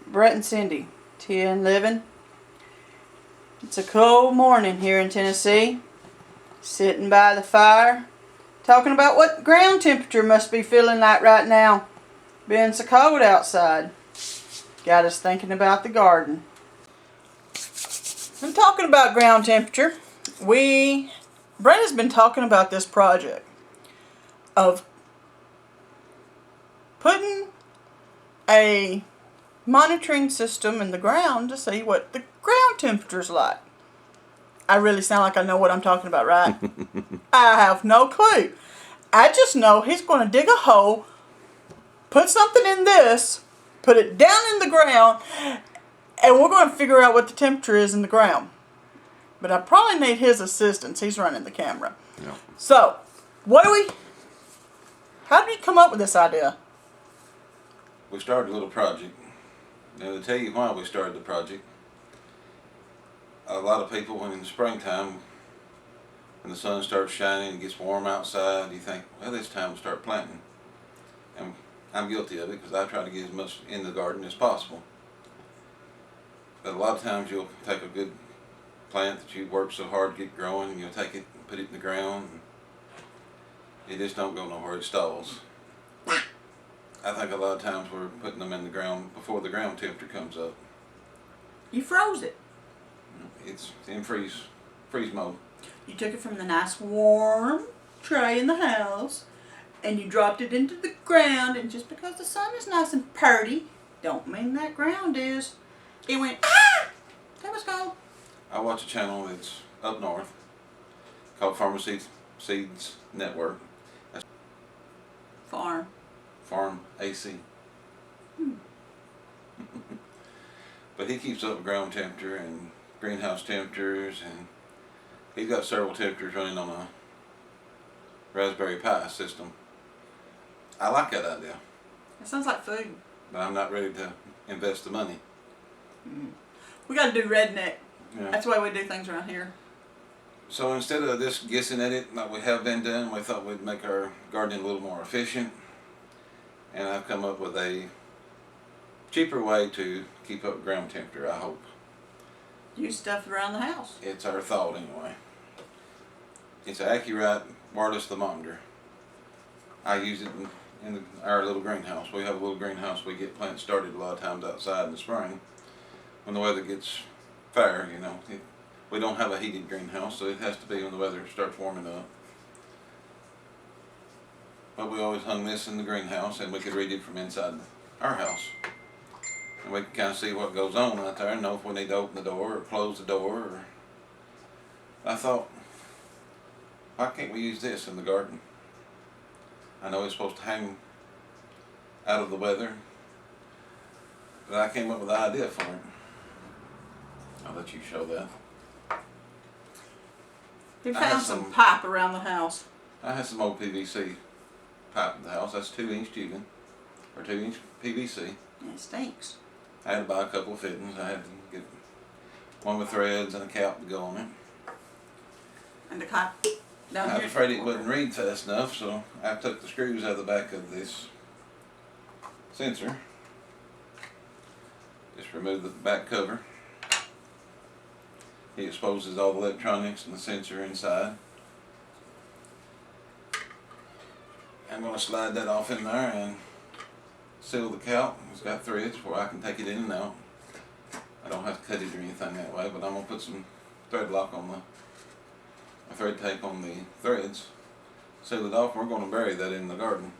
Brett and Cindy, Tia and Livin. It's a cold morning here in Tennessee. Sitting by the fire, talking about what ground temperature must be feeling like right now. Being so cold outside. Got us thinking about the garden. And talking about ground temperature, Brett has been talking about this project of putting a monitoring system in the ground to see what the ground temperature's like. I really sound like I know what I'm talking about, right? I have no clue. I just know he's going to dig a hole, put something in this, put it down in the ground, and we're going to figure out what the temperature is in the ground. But I probably need his assistance. He's running the camera. Yeah. So, how did you come up with this idea? We started a little project. Now, to tell you why we started the project, a lot of people, when in the springtime, when the sun starts shining and it gets warm outside, you think, well, it's time to start planting. And I'm guilty of it because I try to get as much in the garden as possible. But a lot of times you'll take a good plant that you worked so hard to get growing, and you'll take it and put it in the ground, and it just don't go nowhere, it stalls. I think a lot of times we're putting them in the ground before the ground temperature comes up. You froze it. It's in freeze mode. You took it from the nice warm tray in the house and you dropped it into the ground, and just because the sun is nice and purty don't mean that ground is. It went, ah! That was cold. I watch a channel that's up north called Seeds Network. That's Farm AC. But he keeps up with ground temperature and greenhouse temperatures, and he's got several temperatures running on a Raspberry Pi system. I like that idea. It sounds like food. But I'm not ready to invest the money. We got to do redneck. Yeah. That's the way we do things around here. So instead of just guessing at it like we have been doing, we thought we'd make our gardening a little more efficient. And I've come up with a cheaper way to keep up ground temperature, I hope. Use stuff around the house. It's our thought anyway. It's an Accurate wireless thermometer. I use it in our little greenhouse. We have a little greenhouse. We get plants started a lot of times outside in the spring when the weather gets fair, you know. We don't have a heated greenhouse, so it has to be when the weather starts warming up. But we always hung this in the greenhouse, and we could read it from inside our house. And we can kind of see what goes on out there and know if we need to open the door or close the door. I thought, why can't we use this in the garden? I know it's supposed to hang out of the weather, but I came up with the idea for it. I'll let you show that. We found some pipe around the house. I had some old PVC pipe in the house. That's 2-inch tubing, or 2-inch PVC. Yeah, it stinks. I had to buy a couple of fittings. I had to get one with threads and a cap to go on it. And the pipe down I here. was afraid it wouldn't read fast enough, so I took the screws out of the back of this sensor. Just remove the back cover. He exposes all the electronics and the sensor inside. I'm going to slide that off in there and seal the cap. It's got threads where I can take it in and out. I don't have to cut it or anything that way, but I'm going to put some thread lock on a thread tape on the threads, seal it off, and we're going to bury that in the garden.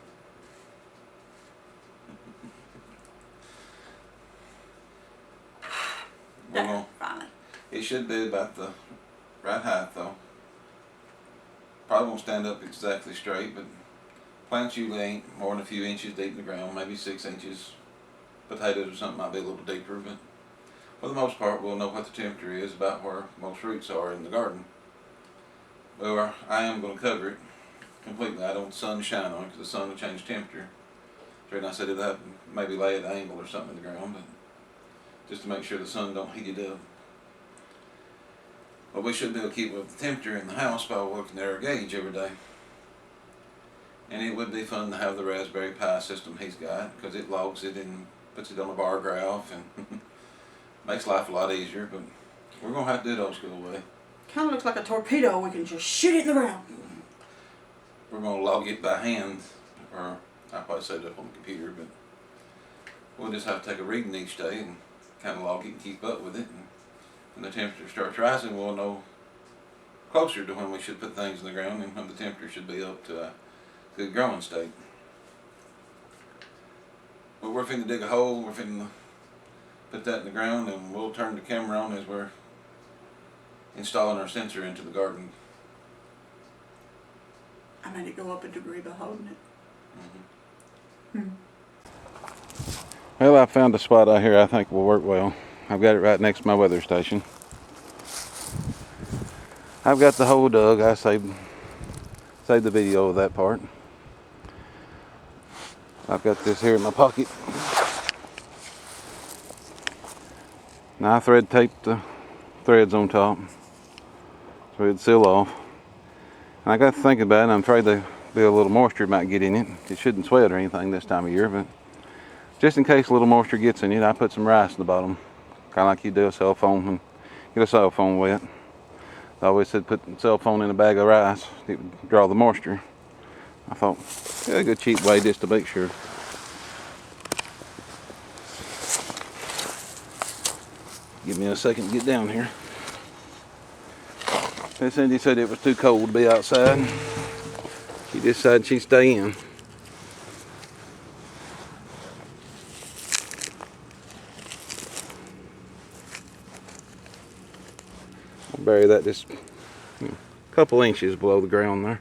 Finally. It should be about the right height though. Probably won't stand up exactly straight, but plants usually ain't more than a few inches deep in the ground, maybe 6 inches. Potatoes or something might be a little deeper, but for the most part we'll know what the temperature is about where most roots are in the garden. Well, I am going to cover it completely. I don't want the sun to shine on it because the sun will change temperature. And I said it'll have to maybe lay at an angle or something in the ground, but just to make sure the sun don't heat it up. But we should be able to keep up the temperature in the house by working at our gauge every day. And it would be fun to have the Raspberry Pi system he's got, because it logs it in puts it on a bar graph, and makes life a lot easier. But we're gonna have to do it old school way. Kind of looks like a torpedo. We can just shoot it in the ground. We're gonna log it by hand, or I'll probably set it up on the computer, but we'll just have to take a reading each day and kind of log it and keep up with it. And when the temperature starts rising, we'll know closer to when we should put things in the ground and when the temperature should be up to a good growing state. But we're finna dig a hole, we're finna put that in the ground, and we'll turn the camera on as we're installing our sensor into the garden. I made it go up a degree by holding it. Well, I found a spot out here I think will work well. I've got it right next to my weather station. I've got the hole dug. I saved the video of that part. I've got this here in my pocket. Now I thread taped the threads on top so it'd seal off. And I got to thinking about it, and I'm afraid there'll be a little moisture might get in it. It shouldn't sweat or anything this time of year, but just in case a little moisture gets in it, I put some rice in the bottom, kind of like you do a cell phone and get a cell phone wet. I always said put the cell phone in a bag of rice, it would draw the moisture. I thought, yeah, a good cheap way just to make sure. Give me a second to get down here. Miss Cindy said it was too cold to be outside. She decided she'd stay in. I'll bury that just a couple inches below the ground there.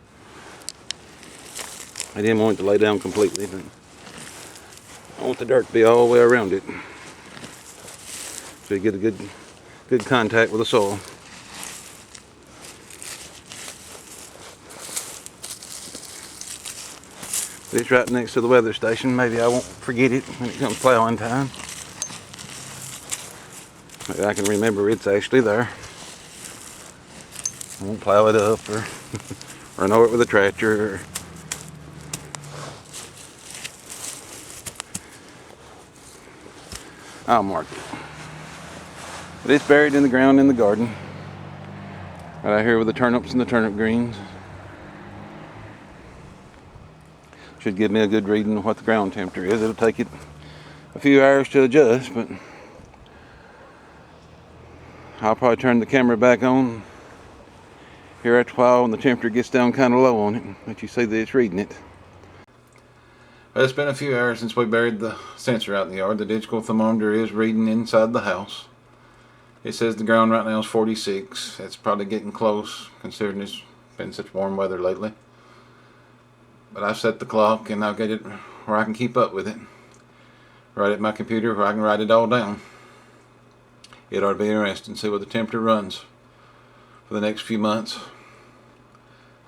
I didn't want it to lay down completely, but I want the dirt to be all the way around it, so you get a good contact with the soil. It's right next to the weather station. Maybe I won't forget it when it comes plowing time. Maybe I can remember it's actually there. I won't plow it up or run over it with a tractor. I'll mark it. But it's buried in the ground in the garden. Right out here with the turnips and the turnip greens. Should give me a good reading of what the ground temperature is. It'll take it a few hours to adjust, but I'll probably turn the camera back on here after a while when the temperature gets down kind of low on it, let you see that it's reading it. Well, it's been a few hours since we buried the sensor out in the yard. The digital thermometer is reading inside the house. It says the ground right now is 46. It's probably getting close considering it's been such warm weather lately. But I've set the clock and I'll get it where I can keep up with it. Right at my computer where I can write it all down. It ought to be interesting to see what the temperature runs for the next few months.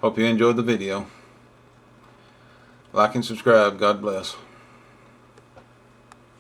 Hope you enjoyed the video. Like and subscribe. God bless.